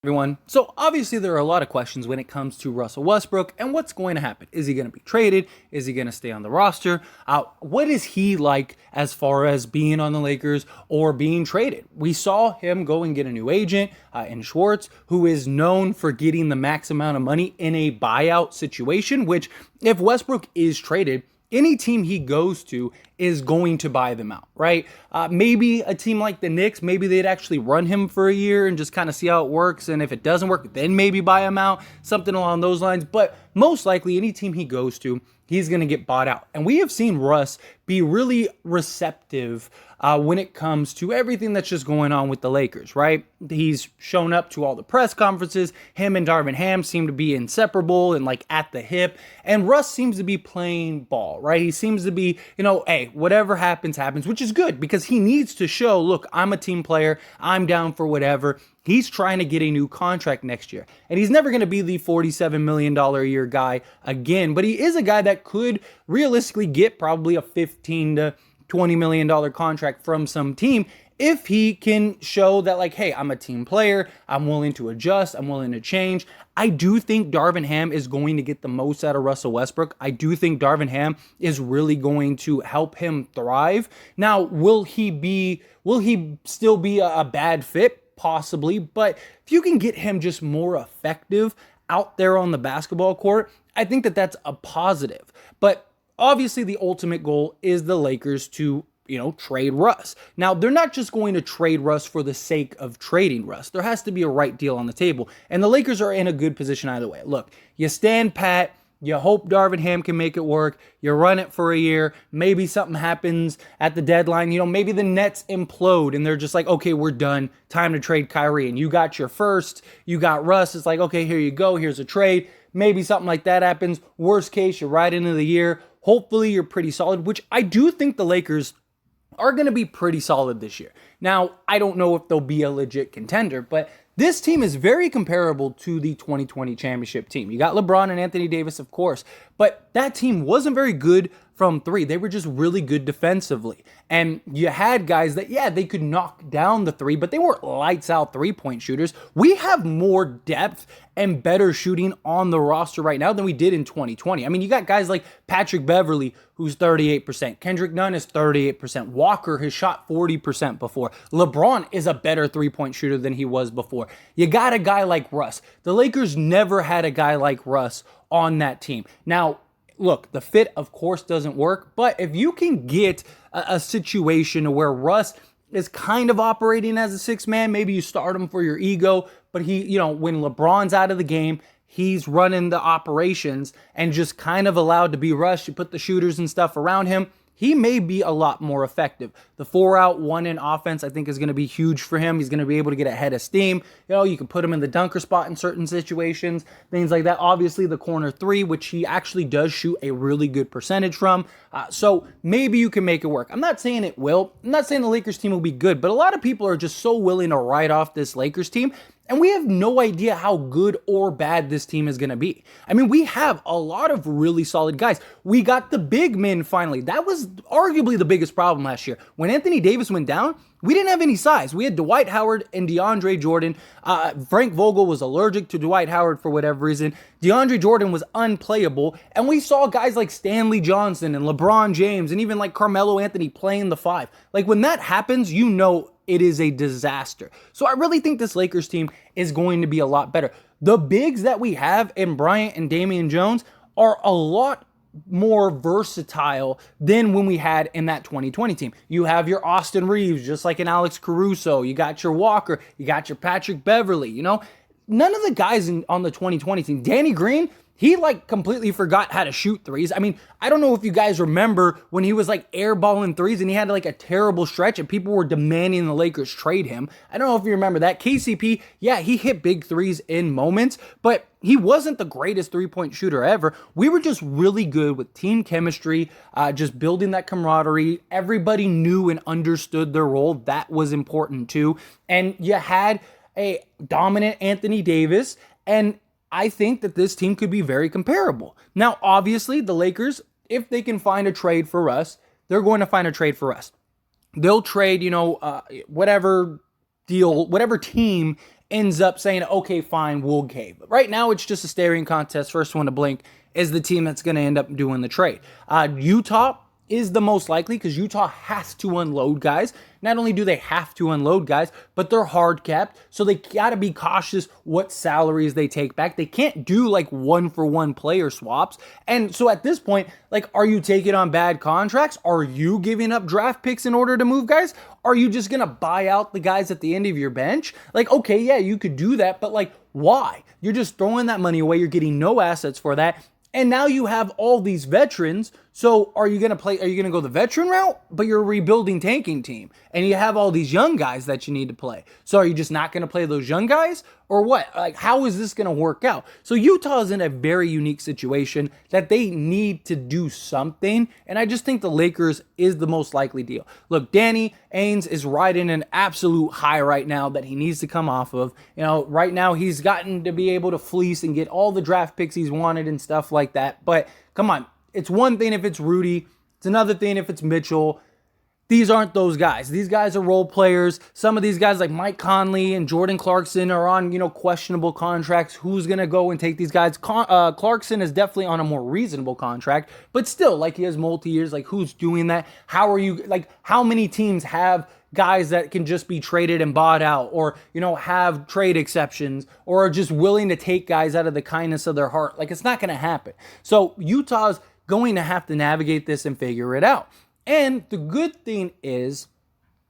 Everyone. So obviously there are a lot of questions when it comes to Russell Westbrook and what's going to happen. Is he going to be traded? Is he going to stay on the roster? What is he like as far as being on the Lakers or being traded? We saw him go and get a new agent in Schwartz, who is known for getting the max amount of money in a buyout situation, which if Westbrook is traded, any team he goes to is going to buy them out, right? Maybe a team like the Knicks, maybe they'd actually run him for a year and just kind of see how it works. And if it doesn't work, then maybe buy him out, something along those lines. But most likely, any team he goes to, he's going to get bought out. And we have seen Russ be really receptive when it comes to everything that's just going on with the Lakers, right? He's shown up to all the press conferences. Him and Darvin Ham seem to be inseparable and like at the hip. And Russ seems to be playing ball, right? He seems to be, hey, whatever happens, happens, which is good because he needs to show, look, I'm a team player. I'm down for whatever. He's trying to get a new contract next year. And he's never going to be the $47 million a year guy again, but he is a guy that could realistically get probably a $15 to $20 million contract from some team if he can show that, like, hey, I'm a team player, I'm willing to adjust, I'm willing to change. I do think Darvin Ham is going to get the most out of Russell Westbrook. I do think Darvin Ham is really going to help him thrive. Now, will he still be a bad fit? Possibly, but if you can get him just more effective out there on the basketball court, I think that that's a positive. But obviously the ultimate goal is the Lakers to, trade Russ. Now, they're not just going to trade Russ for the sake of trading Russ. There has to be a right deal on the table, and the Lakers are in a good position either way. Look, you stand pat. You hope Darvin Ham can make it work. You run it for a year. Maybe something happens at the deadline. Maybe the Nets implode and they're just like, okay, we're done. Time to trade Kyrie. And you got your first. You got Russ. It's like, okay, here you go. Here's a trade. Maybe something like that happens. Worst case, you're right into the year. Hopefully, you're pretty solid, which I do think the Lakers are going to be pretty solid this year. Now, I don't know if they'll be a legit contender, but this team is very comparable to the 2020 championship team. You got LeBron and Anthony Davis, of course, but that team wasn't very good from three. They were just really good defensively. And you had guys that, they could knock down the three, but they weren't lights out 3-point shooters. We have more depth and better shooting on the roster right now than we did in 2020. I mean, you got guys like Patrick Beverley, who's 38%. Kendrick Nunn is 38%. Walker has shot 40% before. LeBron is a better 3-point shooter than he was before. You got a guy like Russ. The Lakers never had a guy like Russ on that team. Now, look, the fit, of course, doesn't work, but if you can get a situation where Russ is kind of operating as a sixth man, maybe you start him for your ego, but he, when LeBron's out of the game, he's running the operations and just kind of allowed to be Russ. You put the shooters and stuff around him. He may be a lot more effective. The 4-out, 1-in offense, I think, is going to be huge for him. He's going to be able to get ahead of steam. You can put him in the dunker spot in certain situations, things like that. Obviously, the corner three, which he actually does shoot a really good percentage from. So maybe you can make it work. I'm not saying it will. I'm not saying the Lakers team will be good, but a lot of people are just so willing to write off this Lakers team. And we have no idea how good or bad this team is going to be. I mean, we have a lot of really solid guys. We got the big men finally. That was arguably the biggest problem last year. When Anthony Davis went down, we didn't have any size. We had Dwight Howard and DeAndre Jordan. Frank Vogel was allergic to Dwight Howard for whatever reason. DeAndre Jordan was unplayable. And we saw guys like Stanley Johnson and LeBron James and even like Carmelo Anthony playing the 5. Like when that happens, it is a disaster. So I really think this Lakers team is going to be a lot better. The bigs that we have in Bryant and Damian Jones are a lot more versatile than when we had in that 2020 team. You have your Austin Reeves, just like an Alex Caruso. You got your Walker. You got your Patrick Beverley. None of the guys on the 2020 team. Danny Green, he completely forgot how to shoot threes. I mean, I don't know if you guys remember when he was airballing threes and he had a terrible stretch and people were demanding the Lakers trade him. I don't know if you remember that. KCP, he hit big threes in moments, but he wasn't the greatest 3-point shooter ever. We were just really good with team chemistry, just building that camaraderie. Everybody knew and understood their role. That was important too. And you had a dominant Anthony Davis, and I think that this team could be very comparable. Now, obviously, the Lakers, if they can find a trade for Russ, they're going to find a trade for Russ. They'll trade, whatever deal, whatever team ends up saying, okay, fine, we'll cave. But right now, it's just a staring contest. First one to blink is the team that's going to end up doing the trade. Utah is the most likely because Utah has to unload guys. Not only do they have to unload guys, but they're hard capped. So they got to be cautious what salaries they take back. They can't do like 1-for-1 player swaps. And so at this point, like, are you taking on bad contracts? Are you giving up draft picks in order to move guys? Are you just going to buy out the guys at the end of your bench? Like, okay, yeah, you could do that, but like, why? You're just throwing that money away. You're getting no assets for that. And now you have all these veterans. So are you going to go the veteran route, but you're a rebuilding tanking team and you have all these young guys that you need to play. So are you just not going to play those young guys or what? Like, how is this going to work out? So Utah is in a very unique situation that they need to do something. And I just think the Lakers is the most likely deal. Look, Danny Ainge is riding an absolute high right now that he needs to come off of. You know, right now he's gotten to be able to fleece and get all the draft picks he's wanted and stuff like that. But come on. It's one thing if it's Rudy. It's another thing if it's Mitchell. These aren't those guys. These guys are role players. Some of these guys like Mike Conley and Jordan Clarkson are on, questionable contracts. Who's going to go and take these guys? Clarkson is definitely on a more reasonable contract, but still, like, he has multi-years. Like, who's doing that? How many teams have guys that can just be traded and bought out or, have trade exceptions or are just willing to take guys out of the kindness of their heart? Like, it's not going to happen. So Utah's going to have to navigate this and figure it out. And the good thing is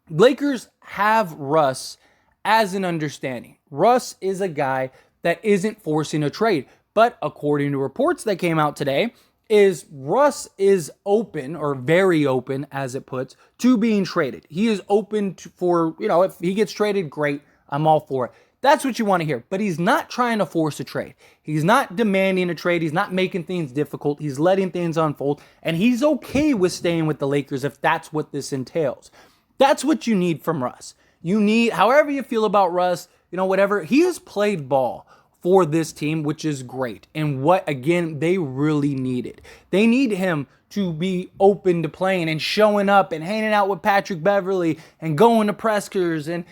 Lakers have Russ as an understanding. Russ is a guy that isn't forcing a trade. But according to reports that came out today, is Russ is open, or very open as it puts, to being traded. He is open for, if he gets traded, great. I'm all for it. That's what you want to hear. But he's not trying to force a trade. He's not demanding a trade. He's not making things difficult. He's letting things unfold. And he's okay with staying with the Lakers if that's what this entails. That's what you need from Russ. You need, however you feel about Russ, whatever. He has played ball for this team, which is great. And what, again, they really needed. They need him to be open to playing and showing up and hanging out with Patrick Beverley and going to pressers and,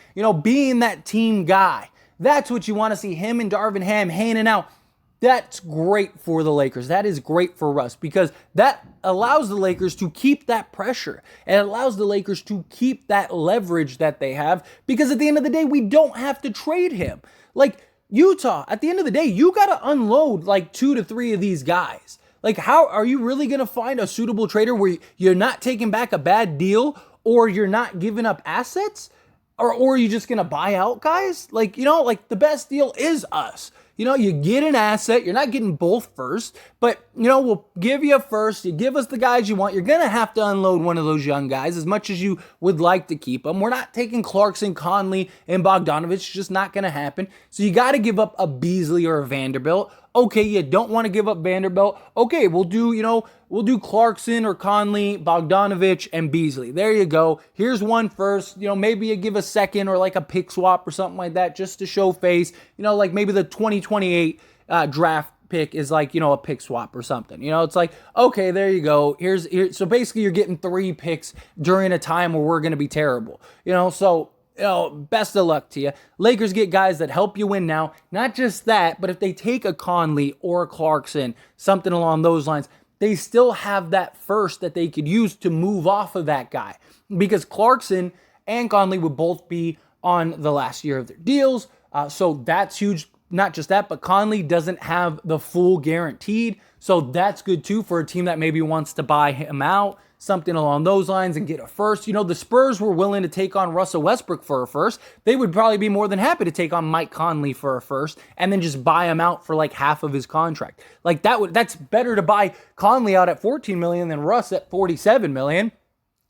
being that team guy. That's what you want to see, him and Darvin Ham hanging out. That's great for the Lakers. That is great for Russ because that allows the Lakers to keep that pressure. It allows the Lakers to keep that leverage that they have because at the end of the day, we don't have to trade him. Like Utah, at the end of the day, you got to unload like 2 to 3 of these guys. Like, how are you really going to find a suitable trader where you're not taking back a bad deal or you're not giving up assets? Or are you just going to buy out guys? Like, the best deal is us. You get an asset. You're not getting both first, but, we'll give you a first. You give us the guys you want. You're going to have to unload one of those young guys as much as you would like to keep them. We're not taking Clarkson, Conley, and Bogdanovich. It's just not going to happen. So you got to give up a Beasley or a Vanderbilt. Okay, you don't want to give up Vanderbilt. Okay, we'll do Clarkson or Conley, Bogdanovich, and Beasley. There you go. Here's one first. Maybe you give a second or like a pick swap or something like that just to show face. Like maybe the 2028 draft pick is like, a pick swap or something. It's like, okay, there you go. So basically you're getting 3 picks during a time where we're going to be terrible. So best of luck to you. Lakers get guys that help you win now. Not just that, but if they take a Conley or a Clarkson, something along those lines, they still have that first that they could use to move off of that guy. Because Clarkson and Conley would both be on the last year of their deals. So that's huge. Not just that, but Conley doesn't have the full guaranteed. So that's good too for a team that maybe wants to buy him out. Something along those lines and get a first. The Spurs were willing to take on Russell Westbrook for a first. They would probably be more than happy to take on Mike Conley for a first and then just buy him out for like half of his contract. Like that's better to buy Conley out at $14 million than Russ at $47 million.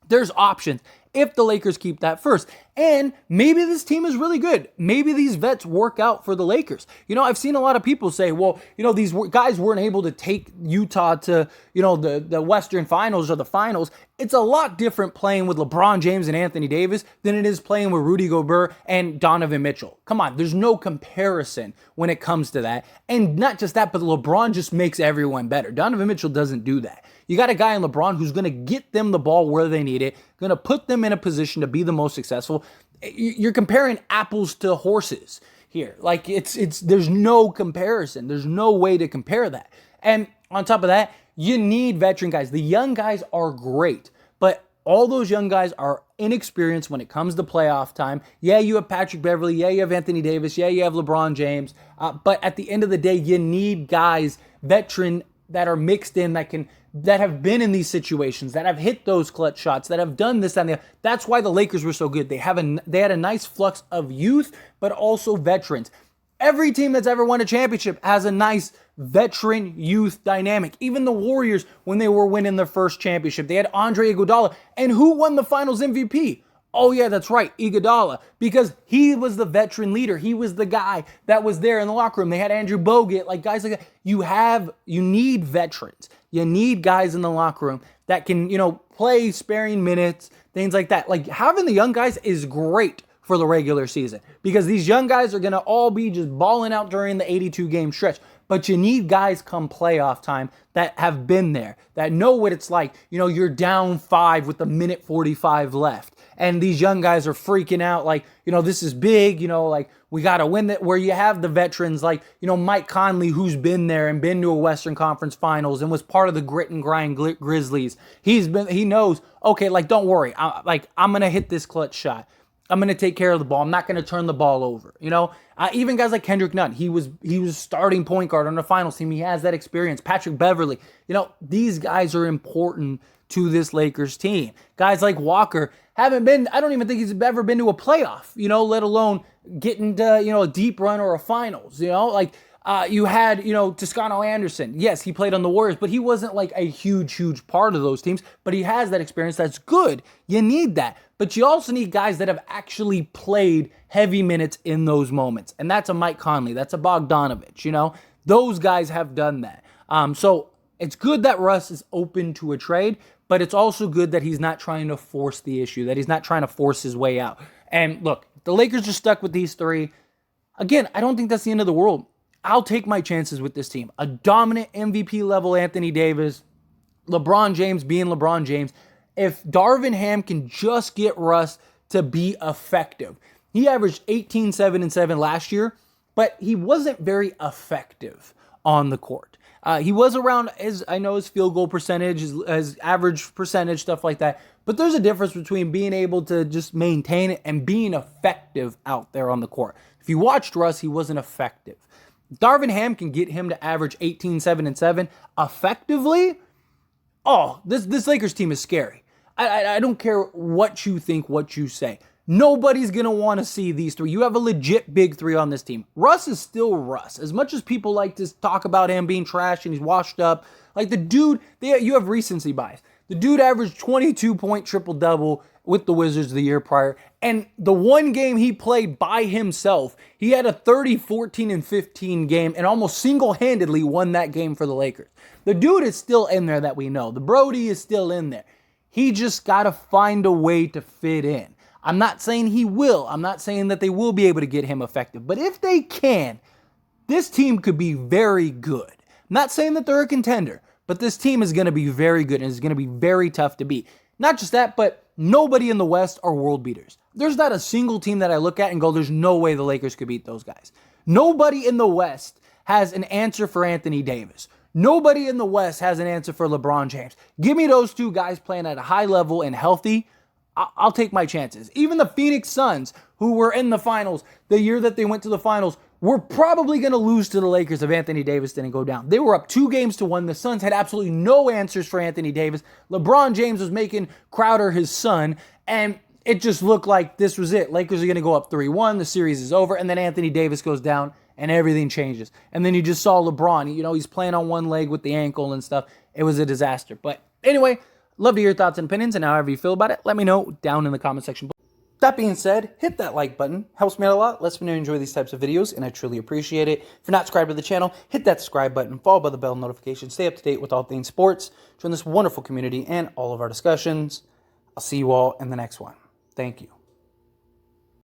There's options if the Lakers keep that first. And maybe this team is really good. Maybe these vets work out for the Lakers. I've seen a lot of people say, well, these guys weren't able to take Utah to, the Western Finals or the finals. It's a lot different playing with LeBron James and Anthony Davis than it is playing with Rudy Gobert and Donovan Mitchell. Come on, there's no comparison when it comes to that. And not just that, but LeBron just makes everyone better. Donovan Mitchell doesn't do that. You got a guy in LeBron who's going to get them the ball where they need it, going to put them in a position to be the most successful. You're comparing apples to horses. here. Like there's no comparison. There's no way to compare that. And on top of that, you need veteran guys. The young guys are great, but all those young guys are inexperienced when it comes to playoff time. Yeah, you have Patrick Beverley. Yeah, you have Anthony Davis. Yeah, you have LeBron James. But at the end of the day, you need guys, veteran, that are mixed in, that have been in these situations, that have hit those clutch shots, that have done this and that. That's why the Lakers were so good. They had a nice flux of youth, but also veterans. Every team that's ever won a championship has a nice veteran youth dynamic. Even the Warriors, when they were winning their first championship, they had Andre Iguodala. And who won the Finals MVP? Oh yeah, that's right, Iguodala, because he was the veteran leader. He was the guy that was there in the locker room. They had Andrew Bogut, like guys like that. You need veterans. You need guys in the locker room that can, play sparing minutes, things like that. Like having the young guys is great for the regular season because these young guys are going to all be just balling out during the 82 game stretch. But you need guys come playoff time that have been there, that know what it's like. You're down 5 with a minute 45 left. And these young guys are freaking out like, this is big, like we got to win that. Where you have the veterans like, Mike Conley, who's been there and been to a Western Conference Finals and was part of the grit and grind Grizzlies. He knows, okay, like, don't worry. I'm going to hit this clutch shot. I'm going to take care of the ball. I'm not going to turn the ball over. Even guys like Kendrick Nunn, he was starting point guard on the finals team. He has that experience. Patrick Beverley, these guys are important to this Lakers team. Guys like Walker I don't even think he's ever been to a playoff, let alone getting to, a deep run or a finals, you had, Toscano Anderson. Yes, he played on the Warriors, but he wasn't like a huge part of those teams, but he has that experience. That's good. You need that. But you also need guys that have actually played heavy minutes in those moments. And that's a Mike Conley. That's a Bogdanovich, Those guys have done that. So it's good that Russ is open to a trade, but it's also good that he's not trying to force the issue, that he's not trying to force his way out. And look, the Lakers are stuck with these three. Again, I don't think that's the end of the world. I'll take my chances with this team. A dominant MVP level Anthony Davis, LeBron James being LeBron James. If Darvin Ham can just get Russ to be effective. He averaged 18, 7, and 7 last year, but he wasn't very effective on the court. He was around, his field goal percentage, his average percentage, stuff like that. But there's a difference between being able to just maintain it and being effective out there on the court. If you watched Russ, he wasn't effective. Darvin Ham can get him to average 18, 7, and 7 effectively. Oh, this Lakers team is scary. I don't care what you think, what you say. Nobody's going to want to see these three. You have a legit big three on this team. Russ is still Russ. As much as people like to talk about him being trash and he's washed up, like the dude, you have recency bias. The dude averaged 22-point triple-double with the Wizards the year prior. And the one game he played by himself, he had a 30, 14, and 15 game and almost single-handedly won that game for the Lakers. The dude is still in there that we know. The Brody is still in there. He just got to find a way to fit in. I'm not saying he will. I'm not saying that they will be able to get him effective. But if they can, this team could be very good. I'm not saying that they're a contender, but this team is going to be very good and is going to be very tough to beat. Not just that, but nobody in the West are world beaters. There's not a single team that I look at and go, there's no way the Lakers could beat those guys. Nobody in the West has an answer for Anthony Davis. Nobody in the West has an answer for LeBron James. Give me those two guys playing at a high level and healthy. I'll take my chances. Even the Phoenix Suns, who were in the finals the year that they went to the finals, were probably going to lose to the Lakers if Anthony Davis didn't go down. They were up 2-1. The Suns had absolutely no answers for Anthony Davis. LeBron James was making Crowder his son, and it just looked like this was it. Lakers are going to go up 3-1. The series is over, and then Anthony Davis goes down, and everything changes. And then you just saw LeBron. He's playing on one leg with the ankle and stuff. It was a disaster. But anyway, love to hear your thoughts and opinions, and however you feel about it, let me know down in the comment section below. That being said, hit that like button. Helps me out a lot. Lets me know you enjoy these types of videos, and I truly appreciate it. If you're not subscribed to the channel, hit that subscribe button, followed by the bell notification. Stay up to date with all things sports. Join this wonderful community and all of our discussions. I'll see you all in the next one. Thank you.